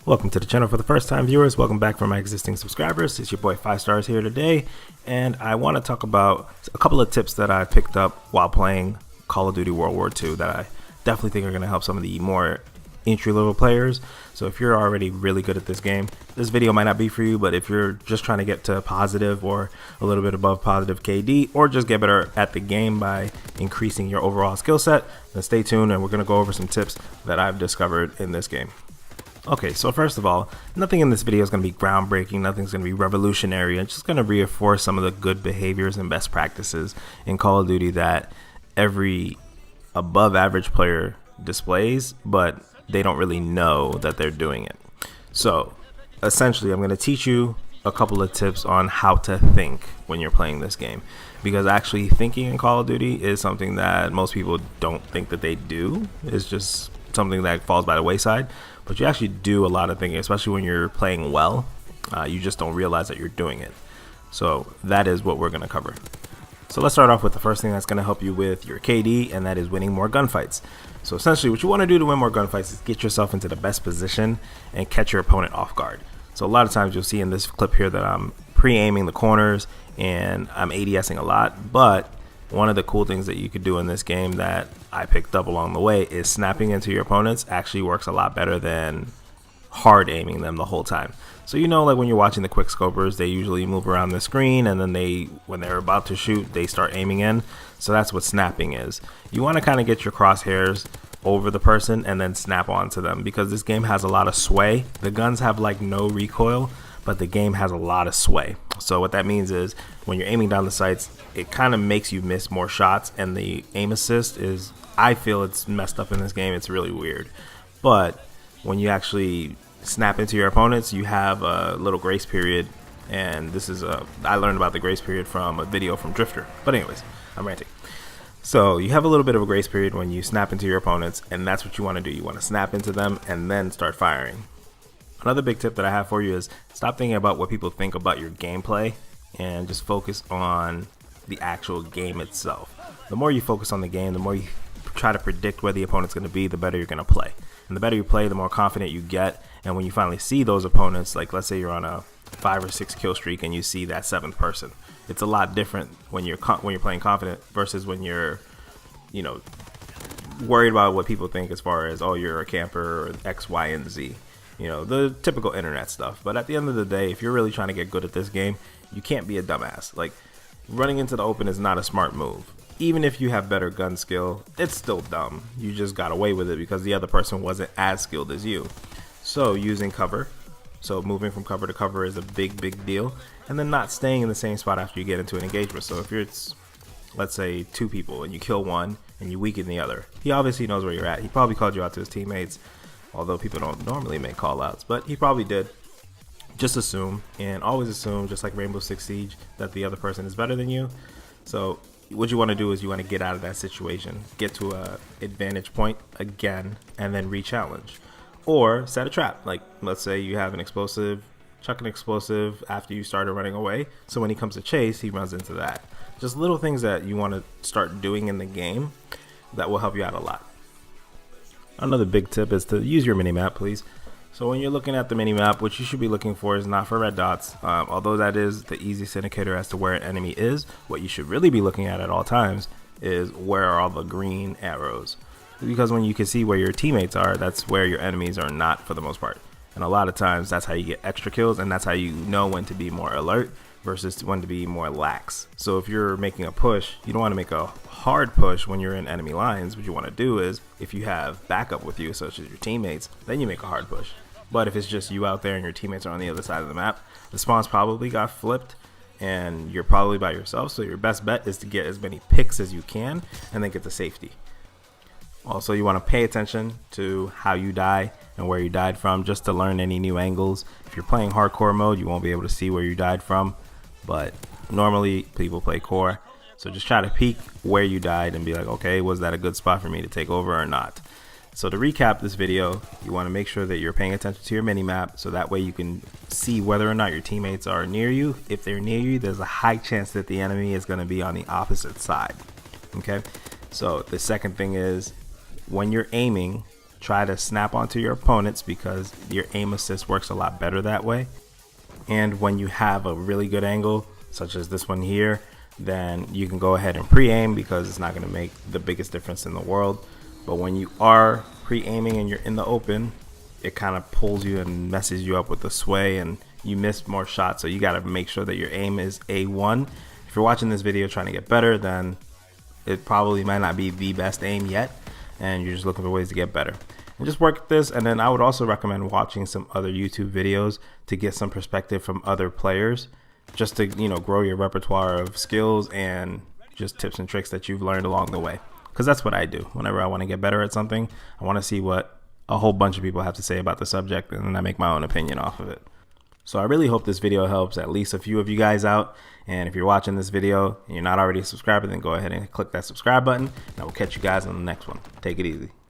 Welcome to the channel for the first time viewers. Welcome back for my existing subscribers. It's your boy 5stars here today, and I want to talk about a couple of tips that I picked up while playing Call of Duty World War II that I definitely think are going to help some of the more entry-level players. So if you're already really good at this game, this video might not be for you, but if you're just trying to get to positive or a little bit above positive KD, or just get better at the game by increasing your overall skill set, then stay tuned and we're going to go over some tips that I've discovered in this game. Okay, so first of all, nothing in this video is going to be groundbreaking, nothing's going to be revolutionary. I'm just going to reinforce some of the good behaviors and best practices in Call of Duty that every above average player displays, but they don't really know that they're doing it. So essentially, I'm going to teach you a couple of tips on how to think when you're playing this game, because actually thinking in Call of Duty is something that most people don't think that they do. It's just something that falls by the wayside, but you actually do a lot of thinking, especially when you're playing well. You just don't realize that you're doing it. So that is what we're going to cover. So let's start off with the first thing that's going to help you with your KD, and that is winning more gunfights. So essentially what you want to do to win more gunfights is get yourself into the best position and catch your opponent off guard. So a lot of times you'll see in this clip here that I'm pre-aiming the corners and I'm ADSing a lot, but one of the cool things that you could do in this game that I picked up along the way is snapping into your opponents actually works a lot better than hard aiming them the whole time. So you know, like when you're watching the quick scopers, they usually move around the screen, and then when they're about to shoot, they start aiming in. So that's what snapping is. You want to kind of get your crosshairs over the person and then snap onto them, because this game has a lot of sway. The guns have like no recoil, but the game has a lot of sway. So what that means is when you're aiming down the sights, it kind of makes you miss more shots, and the aim assist is, I feel it's messed up in this game. It's really weird. But when you actually snap into your opponents, you have a little grace period, and this is I learned about the grace period from a video from Drifter. But anyways, I'm ranting. So you have a little bit of a grace period when you snap into your opponents, and that's what you want to do. You want to snap into them and then start firing. Another big tip that I have for you is stop thinking about what people think about your gameplay and just focus on the actual game itself. The more you focus on the game, the more you try to predict where the opponent's going to be, the better you're going to play. And the better you play, the more confident you get. And when you finally see those opponents, like let's say you're on a 5 or 6 kill streak and you see that 7th person, it's a lot different when you're playing confident versus when you're, you know, worried about what people think as far as, oh, you're a camper or X, Y, and Z. You know, the typical internet stuff. But at the end of the day, if you're really trying to get good at this game, you can't be a dumbass. Like, running into the open is not a smart move. Even if you have better gun skill, it's still dumb. You just got away with it because the other person wasn't as skilled as you. So using cover, so moving from cover to cover is a big deal. And then not staying in the same spot after you get into an engagement. So if it's, let's say, 2 people and you kill one and you weaken the other, he obviously knows where you're at. He probably called you out to his teammates, although people don't normally make call outs, but he probably did. Just assume, and always assume, just like Rainbow Six Siege, that the other person is better than you. So what you want to do is you want to get out of that situation, get to a advantage point again, and then re-challenge. Or set a trap. Like, let's say you have an explosive, chuck an explosive after you started running away, so when he comes to chase, he runs into that. Just little things that you want to start doing in the game that will help you out a lot. Another big tip is to use your minimap, please. So when you're looking at the minimap, what you should be looking for is not for red dots. Although that is the easiest indicator as to where an enemy is, what you should really be looking at all times is where are all the green arrows. Because when you can see where your teammates are, that's where your enemies are not for the most part. And a lot of times that's how you get extra kills, and that's how you know when to be more alert versus when to be more lax. So if you're making a push, you don't want to make a hard push when you're in enemy lines. What you want to do is, if you have backup with you, such as your teammates, then you make a hard push. But if it's just you out there and your teammates are on the other side of the map, the spawns probably got flipped and you're probably by yourself. So your best bet is to get as many picks as you can and then get to safety. Also, you want to pay attention to how you die and where you died from, just to learn any new angles. If you're playing hardcore mode, you won't be able to see where you died from, but normally people play core. So just try to peek where you died and be like, okay, was that a good spot for me to take over or not? So to recap this video, you want to make sure that you're paying attention to your minimap, so that way you can see whether or not your teammates are near you. If they're near you, there's a high chance that the enemy is going to be on the opposite side. Okay, so the second thing is, when you're aiming, try to snap onto your opponents because your aim assist works a lot better that way. And when you have a really good angle, such as this one here, then you can go ahead and pre-aim because it's not going to make the biggest difference in the world. But when you are pre-aiming and you're in the open, it kind of pulls you and messes you up with the sway and you miss more shots. So you got to make sure that your aim is A1. If you're watching this video trying to get better, then it probably might not be the best aim yet, and you're just looking for ways to get better. And just work this, and then I would also recommend watching some other YouTube videos to get some perspective from other players, just to, you know, grow your repertoire of skills and just tips and tricks that you've learned along the way. Because that's what I do. Whenever I want to get better at something, I want to see what a whole bunch of people have to say about the subject, and then I make my own opinion off of it. So I really hope this video helps at least a few of you guys out. And if you're watching this video and you're not already a subscriber, then go ahead and click that subscribe button, and I will catch you guys on the next one. Take it easy.